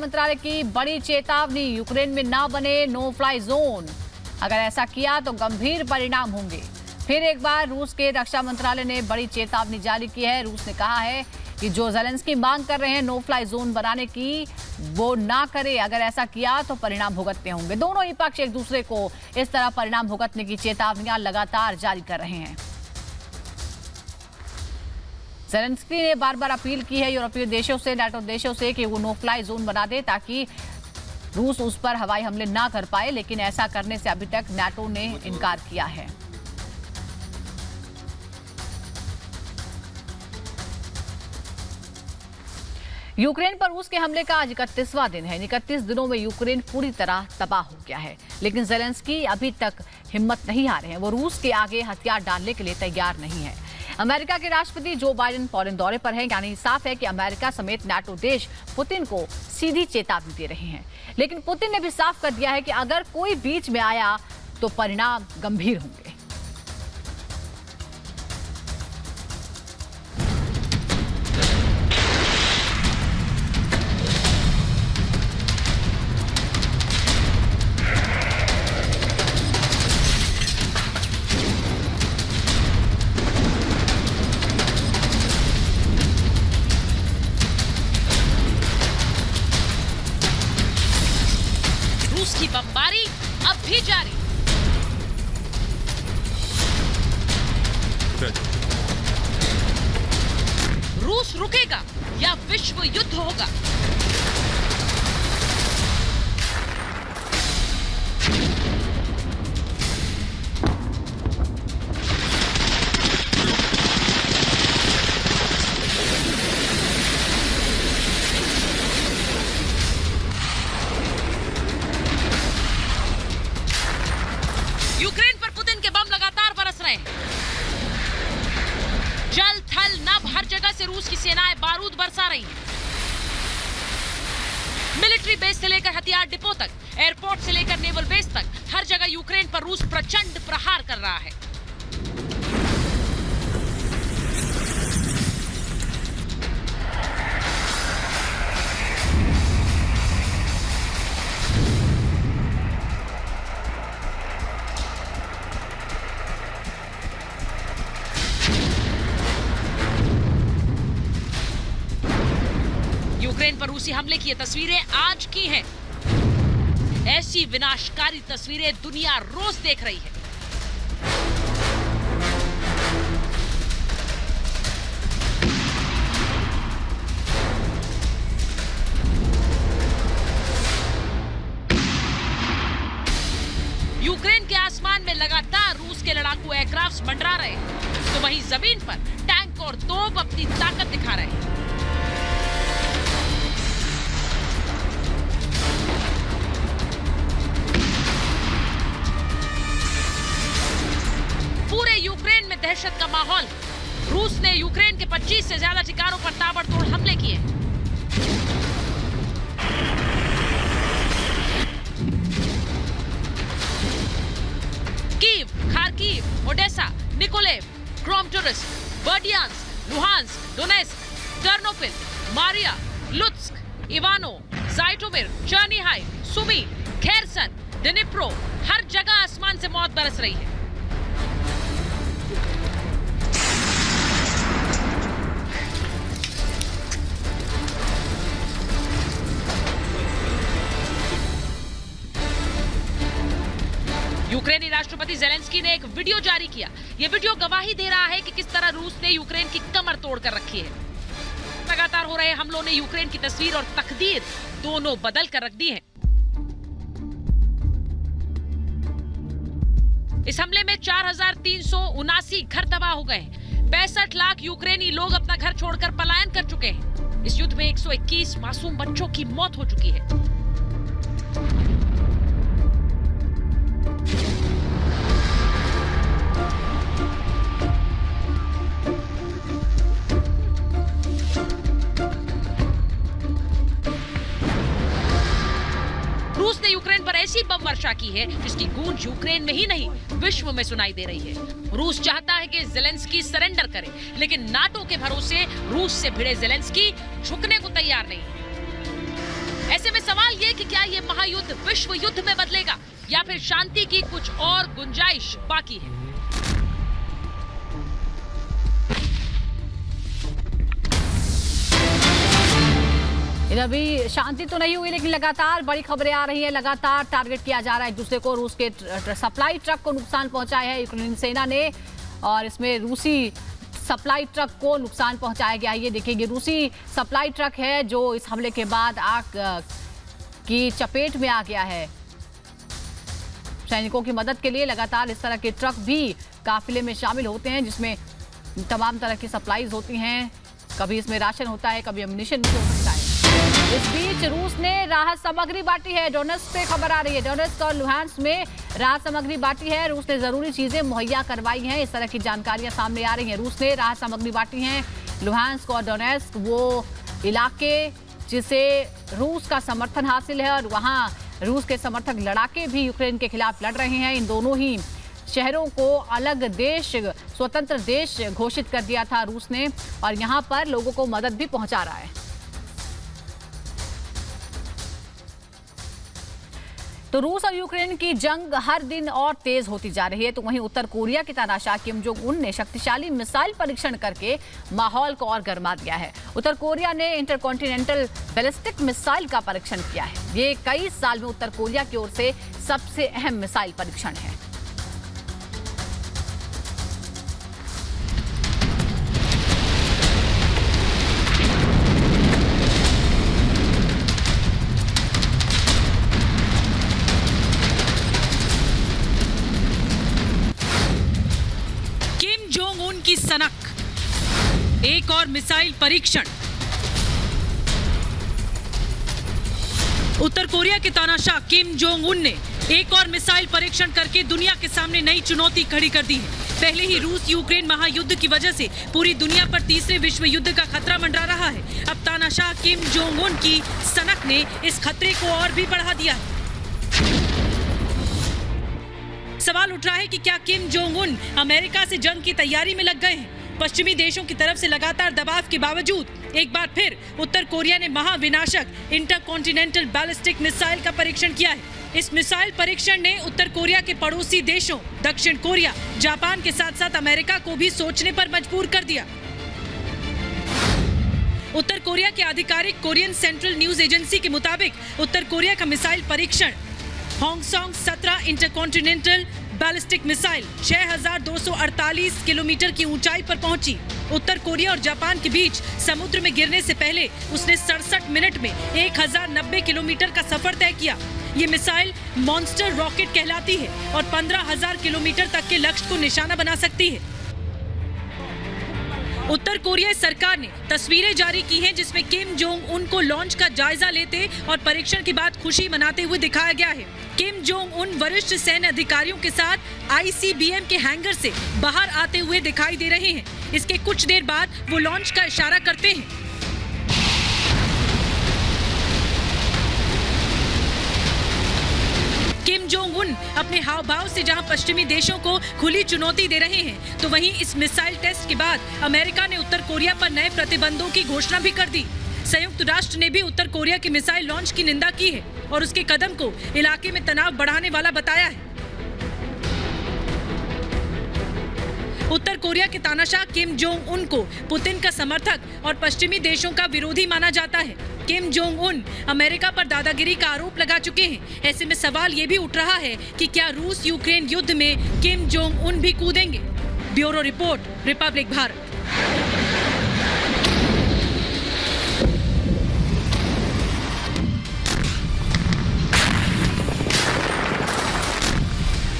मंत्रालय की बड़ी चेतावनी, यूक्रेन में ना बने नो फ्लाई जोन। अगर ऐसा किया तो गंभीर परिणाम होंगे। फिर एक बार रूस के रक्षा मंत्रालय ने बड़ी चेतावनी जारी की है। रूस ने कहा है कि जो ज़ेलेंस्की मांग कर रहे हैं नो फ्लाई जोन बनाने की, वो ना करे। अगर ऐसा किया तो परिणाम भुगतने होंगे। दोनों ही पक्ष एक दूसरे को इस तरह परिणाम भुगतने की चेतावनियां लगातार जारी कर रहे हैं। ज़ेलेंस्की ने बार बार अपील की है यूरोपीय देशों से, नाटो देशों से कि वो नो फ्लाई जोन बना दे ताकि रूस उस पर हवाई हमले ना कर पाए, लेकिन ऐसा करने से अभी तक नाटो ने इनकार किया है। यूक्रेन पर रूस के हमले का आज 31वां दिन है। 31 दिनों में यूक्रेन पूरी तरह तबाह हो गया है, लेकिन ज़ेलेंस्की अभी तक हिम्मत नहीं हारे हैं। वो रूस के आगे हथियार डालने के लिए तैयार नहीं है। अमेरिका के राष्ट्रपति जो बाइडेन पोलैंड दौरे पर हैं, यानी साफ है कि अमेरिका समेत नाटो देश पुतिन को सीधी चेतावनी दे रहे हैं। लेकिन पुतिन ने भी साफ कर दिया है कि अगर कोई बीच में आया तो परिणाम गंभीर होंगे। की बमबारी अब भी जारी। रूस रुकेगा या विश्व युद्ध होगा? यूक्रेन पर पुतिन के बम लगातार बरस रहे हैं। जल थल नभ हर जगह से रूस की सेनाएं बारूद बरसा रही हैं। मिलिट्री बेस से लेकर हथियार डिपो तक, एयरपोर्ट से लेकर नेवल बेस तक, हर जगह यूक्रेन पर रूस प्रचंड प्रहार कर रहा है। यूक्रेन पर रूसी हमले की ये तस्वीरें आज की हैं। ऐसी विनाशकारी तस्वीरें दुनिया रोज देख रही है। यूक्रेन के आसमान में लगातार रूस के लड़ाकू एयरक्राफ्ट मंडरा रहे हैं, तो वहीं जमीन पर टैंक और तोप अपनी ताकत दिखा रहे हैं। पूरे यूक्रेन में दहशत का माहौल। रूस ने यूक्रेन के 25 से ज्यादा ठिकानों पर ताबड़तोड़ हमले किए। Kyiv, Kharkiv, Odesa, Mykolaiv, Kramatorsk, Berdyansk, Luhansk, Donetsk, Ternopil, Maria, Lutsk, Ivano, Zhytomyr, Chernihiv, Sumy, Kherson, Dnipro, हर जगह आसमान से मौत बरस रही है। यूक्रेनी राष्ट्रपति ज़ेलेंस्की ने एक वीडियो जारी किया। यह वीडियो गवाही दे रहा है कि किस तरह रूस ने यूक्रेन की कमर तोड़ कर रखी है। लगातार हो रहे हमलों ने यूक्रेन की तस्वीर और तकदीर दोनों बदल कर रख दी है। इस हमले में 4,379 घर तबाह हो गए हैं। 65 लाख यूक्रेनी लोग अपना घर छोड़कर पलायन कर चुके हैं। इस युद्ध में 121 मासूम बच्चों की मौत हो चुकी है। रूस ने यूक्रेन पर ऐसी बम वर्षा की है जिसकी गूंज यूक्रेन में ही नहीं विश्व में सुनाई दे रही है। रूस चाहता है कि ज़ेलेंस्की सरेंडर करे, लेकिन नाटो के भरोसे रूस से भिड़े ज़ेलेंस्की झुकने को तैयार नहीं है। ऐसे में सवाल ये कि क्या ये महायुद्ध विश्व युद्ध में बदलेगा या फिर शांति की कुछ और गुंजाइश बाकी है। अभी शांति तो नहीं हुई, लेकिन लगातार बड़ी खबरें आ रही हैं। लगातार टारगेट किया जा रहा है एक दूसरे को। रूस के सप्लाई ट्रक को नुकसान पहुंचाया है यूक्रेन सेना ने, और इसमें रूसी सप्लाई ट्रक को नुकसान पहुंचाया गया है। ये देखिए, ये रूसी सप्लाई ट्रक है जो इस हमले के बाद आग की चपेट में आ गया है। सैनिकों की मदद के लिए लगातार इस तरह के ट्रक भी काफिले में शामिल होते हैं, जिसमें तमाम तरह की सप्लाईज होती हैं। कभी इसमें राशन होता है, कभी एम्युनिशन भी हो सकता है। इस बीच रूस ने राहत सामग्री बांटी है। डोनेट्स्क से खबर आ रही है, डोनेट्स्क और लुहांस्क में राहत सामग्री बांटी है। रूस ने जरूरी चीजें मुहैया करवाई हैं। इस तरह की जानकारियां सामने आ रही हैं। रूस ने राहत सामग्री बांटी है। लुहांस्क और डोनेट्स्क वो इलाके जिसे रूस का समर्थन हासिल है, और वहां रूस के समर्थक लड़ाके भी यूक्रेन के खिलाफ लड़ रहे हैं। इन दोनों ही शहरों को अलग देश, स्वतंत्र देश घोषित कर दिया था रूस ने, और यहां पर लोगों को मदद भी पहुंचा रहा है। तो रूस और यूक्रेन की जंग हर दिन और तेज होती जा रही है। तो वहीं उत्तर कोरिया के तानाशाह किम जोंग उन ने शक्तिशाली मिसाइल परीक्षण करके माहौल को और गर्मा दिया है। उत्तर कोरिया ने इंटरकॉन्टिनेंटल बैलिस्टिक मिसाइल का परीक्षण किया है। ये कई साल में उत्तर कोरिया की ओर से सबसे अहम मिसाइल परीक्षण है। की सनक, एक और मिसाइल परीक्षण। उत्तर कोरिया के तानाशाह किम जोंग उन ने एक और मिसाइल परीक्षण करके दुनिया के सामने नई चुनौती खड़ी कर दी है। पहले ही रूस यूक्रेन महायुद्ध की वजह से पूरी दुनिया पर तीसरे विश्व युद्ध का खतरा मंडरा रहा है। अब तानाशाह किम जोंग उन की सनक ने इस खतरे को और भी बढ़ा दिया है। सवाल उठ रहा है कि क्या किम जोंग उन अमेरिका से जंग की तैयारी में लग गए हैं। पश्चिमी देशों की तरफ से लगातार दबाव के बावजूद एक बार फिर उत्तर कोरिया ने महाविनाशक इंटरकॉन्टिनेंटल बैलिस्टिक मिसाइल का परीक्षण किया है। इस मिसाइल परीक्षण ने उत्तर कोरिया के पड़ोसी देशों दक्षिण कोरिया, जापान के साथ साथ अमेरिका को भी सोचने पर मजबूर कर दिया। उत्तर कोरिया के आधिकारिक कोरियन सेंट्रल न्यूज एजेंसी के मुताबिक उत्तर कोरिया का मिसाइल परीक्षण होंगसोंग 17 इंटरकॉन्टिनेंटल बैलिस्टिक मिसाइल 6248 किलोमीटर की ऊंचाई पर पहुंची। उत्तर कोरिया और जापान के बीच समुद्र में गिरने से पहले उसने 67 मिनट में 1090 किलोमीटर का सफर तय किया। ये मिसाइल मॉन्स्टर रॉकेट कहलाती है और 15,000 किलोमीटर तक के लक्ष्य को निशाना बना सकती है। उत्तर कोरिया सरकार ने तस्वीरें जारी की हैं, जिसमें किम जोंग उन को लॉन्च का जायजा लेते और परीक्षण के बाद खुशी मनाते हुए दिखाया गया है। किम जोंग उन वरिष्ठ सैन्य अधिकारियों के साथ ICBM के हैंगर से बाहर आते हुए दिखाई दे रहे हैं। इसके कुछ देर बाद वो लॉन्च का इशारा करते हैं। किम जोंग उन अपने हाव भाव से जहां पश्चिमी देशों को खुली चुनौती दे रहे हैं, तो वहीं इस मिसाइल टेस्ट के बाद अमेरिका ने उत्तर कोरिया पर नए प्रतिबंधों की घोषणा भी कर दी। संयुक्त राष्ट्र ने भी उत्तर कोरिया के मिसाइल लॉन्च की निंदा की है और उसके कदम को इलाके में तनाव बढ़ाने वाला बताया है। उत्तर कोरिया के तानाशाह किम जोंग उन को पुतिन का समर्थक और पश्चिमी देशों का विरोधी माना जाता है। किम जोंग उन अमेरिका पर दादागिरी का आरोप लगा चुके हैं। ऐसे में सवाल ये भी उठ रहा है कि क्या रूस यूक्रेन युद्ध में किम जोंग उन भी कूदेंगे। Bureau report, Republic Bharat.